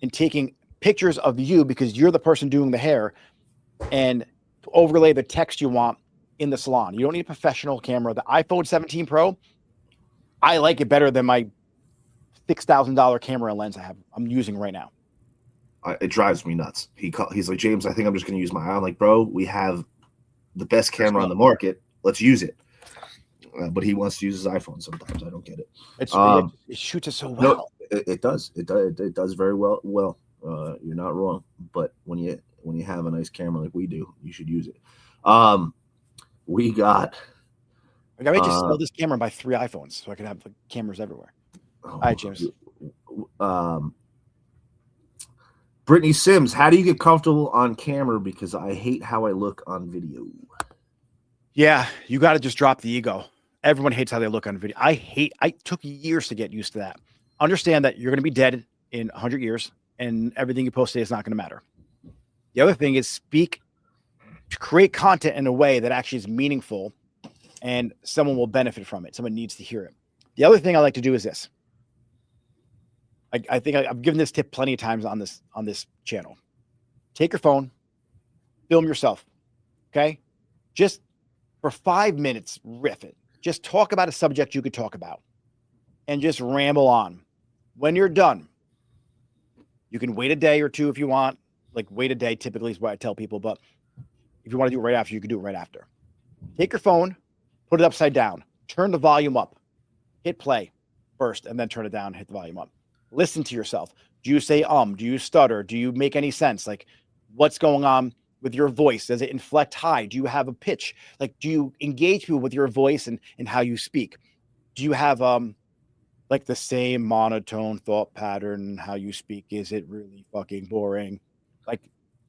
and taking pictures of you because you're the person doing the hair and overlay the text you want in the salon. You don't need a professional camera. The iPhone 17 Pro, I like it better than my $6,000 camera lens I'm using right now. It drives me nuts. He's like, James, I think I'm just going to use I'm like, bro, we have the best camera on the market. Let's use it. But he wants to use his iPhone sometimes. I don't get it. It shoots it so well. No, it does. It does very well. You're not wrong. But when you have a nice camera like we do, you should use it. We got. I might just sell this camera and buy 3 iPhones so I can have cameras everywhere. All right, James. Brittany Sims, how do you get comfortable on camera? Because I hate how I look on video. Yeah, you got to just drop the ego. Everyone hates how they look on video. I took years to get used to that. Understand that you're going to be dead in 100 years and everything you post today is not going to matter. The other thing is create content in a way that actually is meaningful and someone will benefit from it. Someone needs to hear it. The other thing I like to do is this. I think I've given this tip plenty of times on this channel. Take your phone, film yourself. Okay. Just for 5 minutes, riff it. Just talk about a subject you could talk about and just ramble on. When you're done, you can wait a day or two if you want. Like, wait a day typically is what I tell people. But if you want to do it right after, you can do it right after. Take your phone, put it upside down, turn the volume up, hit play first, and then turn it down, hit the volume up. Listen to yourself. Do you say, do you stutter? Do you make any sense? Like, what's going on with your voice? Does it inflect high? Do you have a pitch? Like, do you engage people with your voice and how you speak? Do you have like the same monotone thought pattern, how you speak? Is it really fucking boring? Like,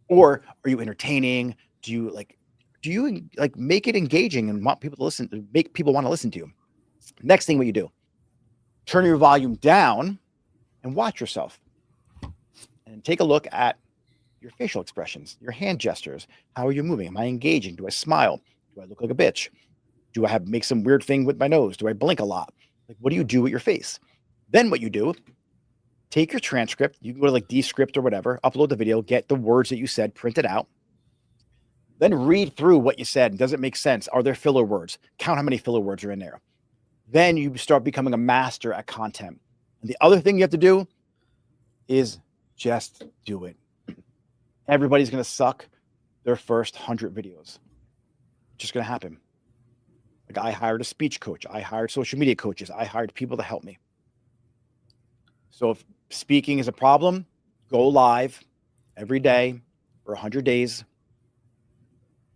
or are you entertaining? Do you like make it engaging and want people to listen, make people want to listen to you? Next thing what you do, turn your volume down and watch yourself and take a look at your facial expressions, your hand gestures. How are you moving? Am I engaging? Do I smile? Do I look like a bitch? Do I make some weird thing with my nose? Do I blink a lot? Like, what do you do with your face? Then what you do, take your transcript. You can go to like Descript or whatever, upload the video, get the words that you said, print it out. Then read through what you said. Does it make sense? Are there filler words? Count how many filler words are in there. Then you start becoming a master at content. And the other thing you have to do is just do it. Everybody's going to suck their first 100 videos. It's just going to happen. Like, I hired a speech coach. I hired social media coaches. I hired people to help me. So if speaking is a problem, go live every day for 100 days.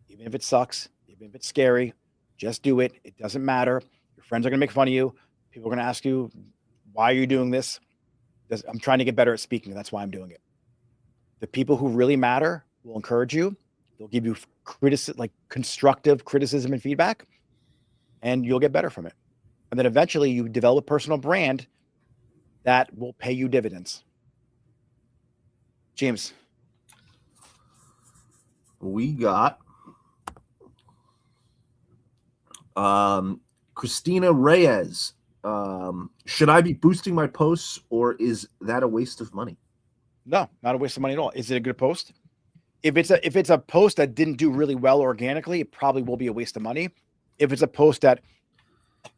Even if it sucks, even if it's scary, just do it. It doesn't matter. Your friends are going to make fun of you. People are going to ask you, why are you doing this? I'm trying to get better at speaking. That's why I'm doing it. The people who really matter will encourage you. They'll give you constructive criticism and feedback, and you'll get better from it. And then eventually you develop a personal brand that will pay you dividends. James. We got Christina Reyes. Should I be boosting my posts, or is that a waste of money? No, not a waste of money at all. Is it a good post? If it's a post that didn't do really well organically, it probably will be a waste of money. If it's a post that,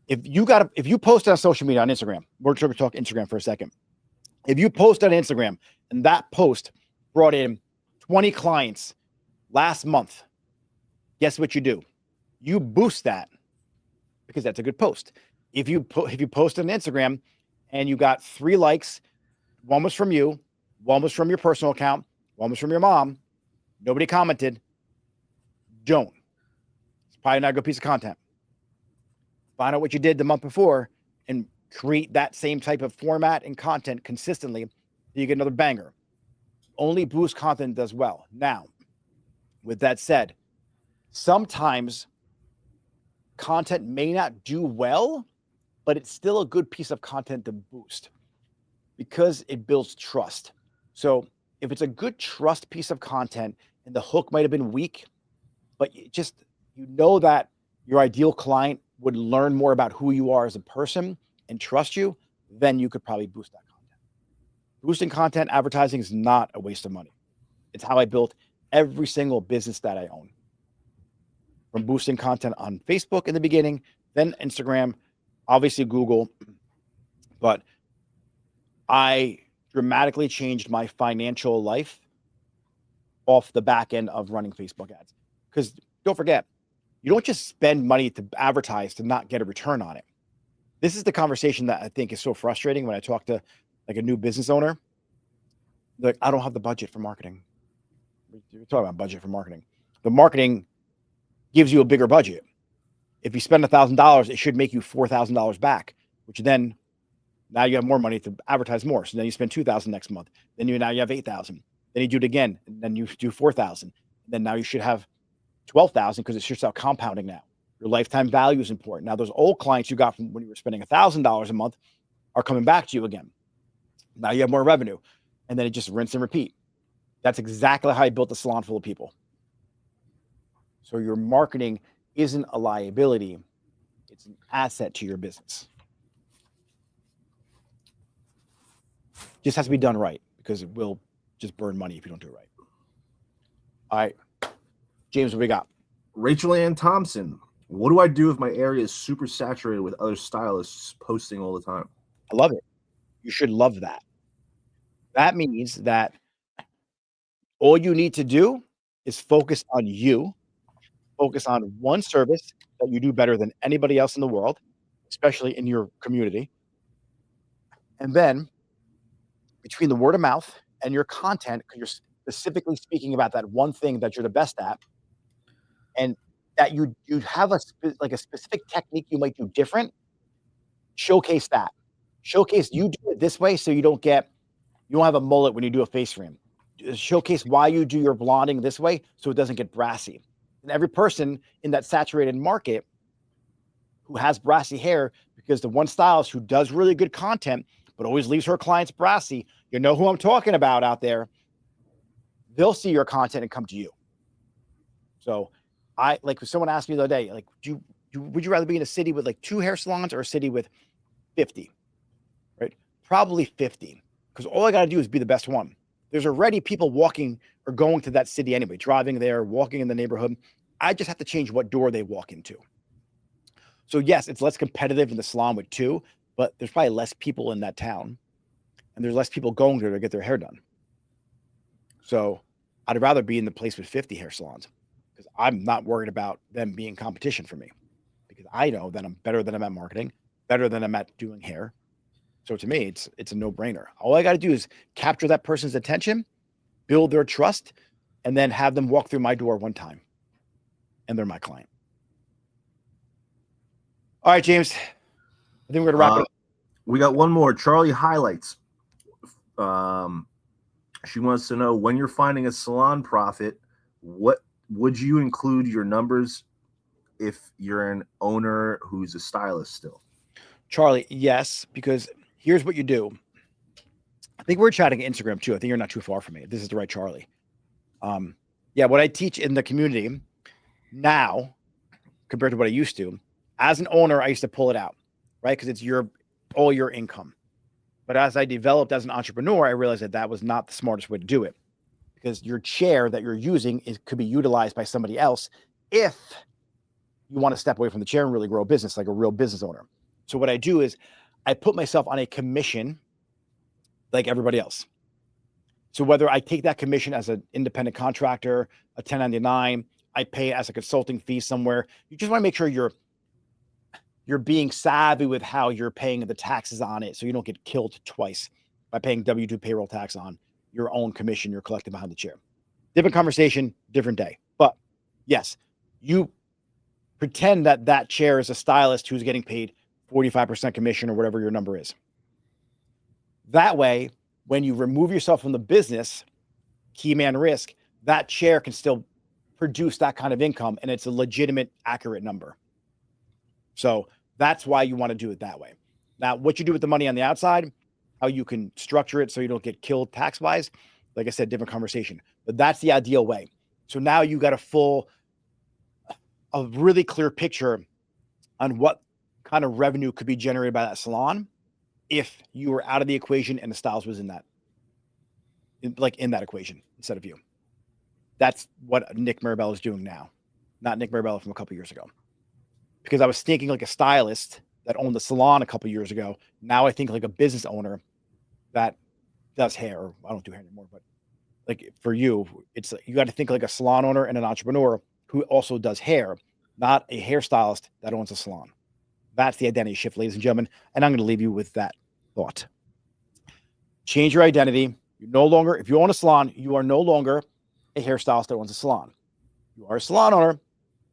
if you post on social media, on Instagram, we're going to talk Instagram for a second. If you post on Instagram and that post brought in 20 clients last month, guess what you do? You boost that because that's a good post. If you post on Instagram and you got 3 likes, one was from you, one was from your personal account, one was from your mom, nobody commented, don't. It's probably not a good piece of content. Find out what you did the month before and create that same type of format and content consistently, so you get another banger. Only boost content does well. Now, with that said, sometimes content may not do well, but it's still a good piece of content to boost because it builds trust. So if it's a good trust piece of content and the hook might have been weak, but you know that your ideal client would learn more about who you are as a person and trust you, then you could probably boost that content. Boosting content advertising is not a waste of money. It's how I built every single business that I own. From boosting content on Facebook in the beginning, then Instagram, obviously Google, but I dramatically changed my financial life off the back end of running Facebook ads. Because don't forget, you don't just spend money to advertise to not get a return on it. This is the conversation that I think is so frustrating when I talk to like a new business owner. They're like, I don't have the budget for marketing. We're talking about budget for marketing. The marketing gives you a bigger budget. If you spend $1,000, it should make you $4,000 back, which then now you have more money to advertise more. So then you spend $2,000 next month. Then you have $8,000. Then you do it again, and then you do $4,000. Then now you should have $12,000 because it should start compounding now. Your lifetime value is important. Now those old clients you got from when you were spending $1,000 a month are coming back to you again. Now you have more revenue, and then it just rinse and repeat. That's exactly how I built a salon full of people. So your marketing isn't a liability. It's an asset to your business. Just has to be done right because it will just burn money if you don't do it right. All right. James, what we got? Rachel Ann Thompson. What do I do if my area is super saturated with other stylists posting all the time? I love it. You should love that. That means that all you need to do is focus on you, focus on one service that you do better than anybody else in the world, especially in your community. And then between the word of mouth and your content, because you're specifically speaking about that one thing that you're the best at, and that you have a specific technique you might do different, showcase that. Showcase you do it this way so you don't have a mullet when you do a face frame. Showcase why you do your blonding this way so it doesn't get brassy. And every person in that saturated market who has brassy hair, because the one stylist who does really good content but always leaves her clients brassy, you know who I'm talking about out there, they'll see your content and come to you. So someone asked me the other day, like, would you rather be in a city with like 2 hair salons or a city with 50? Right? Probably 50, because all I got to do is be the best one. There's already people walking or going to that city anyway, driving there, walking in the neighborhood. I just have to change what door they walk into. So yes, it's less competitive in the salon with 2, but there's probably less people in that town, and there's less people going there to get their hair done. So I'd rather be in the place with 50 hair salons, because I'm not worried about them being competition for me, because I know that I'm better than I'm at marketing, better than I'm at doing hair. So to me, it's a no-brainer. All I got to do is capture that person's attention, build their trust, and then have them walk through my door one time, and they're my client. All right, James. I think we're gonna wrap it up. We got one more. Charlie highlights. She wants to know, when you're finding a salon profit, what would you include your numbers if you're an owner who's a stylist still? Charlie, yes, because here's what you do. I think we're chatting Instagram too. I think you're not too far from me. This is the right Charlie. What I teach in the community now compared to what I used to, as an owner, I used to pull it out, right? Because it's all your income. But as I developed as an entrepreneur, I realized that was not the smartest way to do it, because your chair that you're using could be utilized by somebody else if you want to step away from the chair and really grow a business like a real business owner. So what I do is I put myself on a commission like everybody else. So whether I take that commission as an independent contractor, a 1099, I pay as a consulting fee somewhere, you just want to make sure you're being savvy with how you're paying the taxes on it, so you don't get killed twice by paying W-2 payroll tax on your own commission you're collecting behind the chair. Different conversation, different day. But yes, you pretend that chair is a stylist who's getting paid 45% commission or whatever your number is. That way, when you remove yourself from the business, key man risk, that chair can still produce that kind of income, and it's a legitimate, accurate number. So that's why you want to do it that way. Now, what you do with the money on the outside, how you can structure it so you don't get killed tax-wise, like I said, different conversation. But that's the ideal way. So now you got a really clear picture on what kind of revenue could be generated by that salon if you were out of the equation and the stylist was in that equation instead of you. That's what Nick Mirabella is doing now, not Nick Mirabella from a couple years ago. Because I was thinking like a stylist that owned the salon a couple years ago. Now I think like a business owner that does hair. I don't do hair anymore, but like for you, you got to think like a salon owner and an entrepreneur who also does hair, not a hairstylist that owns a salon. That's the identity shift, ladies and gentlemen. And I'm going to leave you with that thought. Change your identity. If you own a salon, you are no longer a hairstylist that owns a salon. You are a salon owner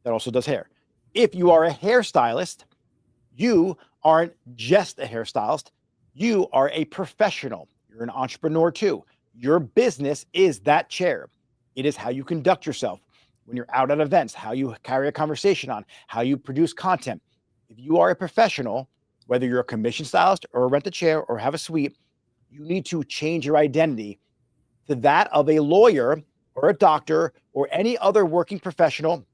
that also does hair. If you are a hairstylist, you aren't just a hairstylist. You are a professional. You're an entrepreneur too. Your business is that chair. It is how you conduct yourself when you're out at events, how you carry a conversation on, how you produce content. If you are a professional, whether you're a commission stylist or rent a chair or have a suite, you need to change your identity to that of a lawyer or a doctor or any other working professional,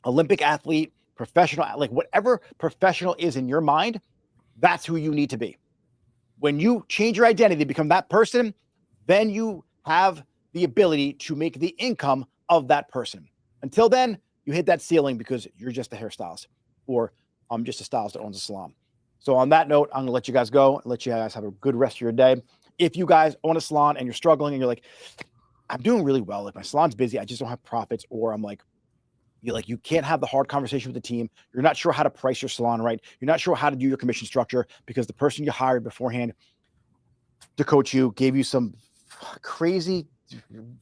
Olympic athlete, professional, like whatever professional is in your mind, that's who you need to be. When you change your identity, become that person, then you have the ability to make the income of that person. Until then, you hit that ceiling because you're just a hairstylist, or I'm just a stylist that owns a salon. So on that note, I'm going to let you guys go and let you guys have a good rest of your day. If you guys own a salon and you're struggling and you're like, I'm doing really well, like my salon's busy, I just don't have profits, or I'm like, you can't have the hard conversation with the team. You're not sure how to price your salon right. You're not sure how to do your commission structure because the person you hired beforehand to coach you gave you some crazy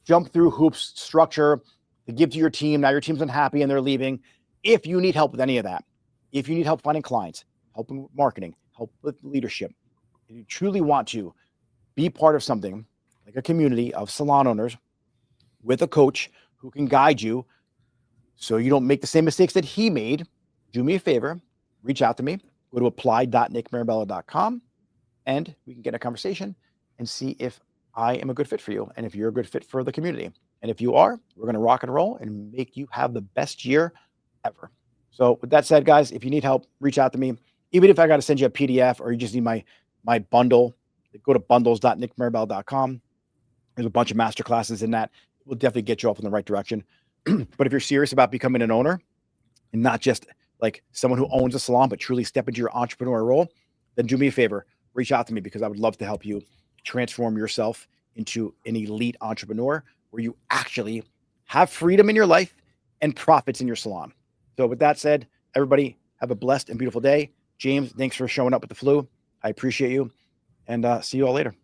jump through hoops structure to give to your team. Now your team's unhappy and they're leaving. If you need help with any of that, if you need help finding clients, help with marketing, help with leadership, and you truly want to be part of something like a community of salon owners with a coach who can guide you so you don't make the same mistakes that he made, do me a favor, reach out to me, go to apply.nickmirabella.com, and we can get a conversation and see if I am a good fit for you and if you're a good fit for the community. And if you are, we're going to rock and roll and make you have the best year ever. So with that said, guys, if you need help, reach out to me. Even if I got to send you a PDF or you just need my bundle, go to bundles.nickmirabella.com. There's a bunch of masterclasses in that. We'll definitely get you off in the right direction. But if you're serious about becoming an owner and not just like someone who owns a salon, but truly step into your entrepreneur role, then do me a favor, reach out to me because I would love to help you transform yourself into an elite entrepreneur where you actually have freedom in your life and profits in your salon. So with that said, everybody have a blessed and beautiful day. James, thanks for showing up with the flu. I appreciate you, and see you all later.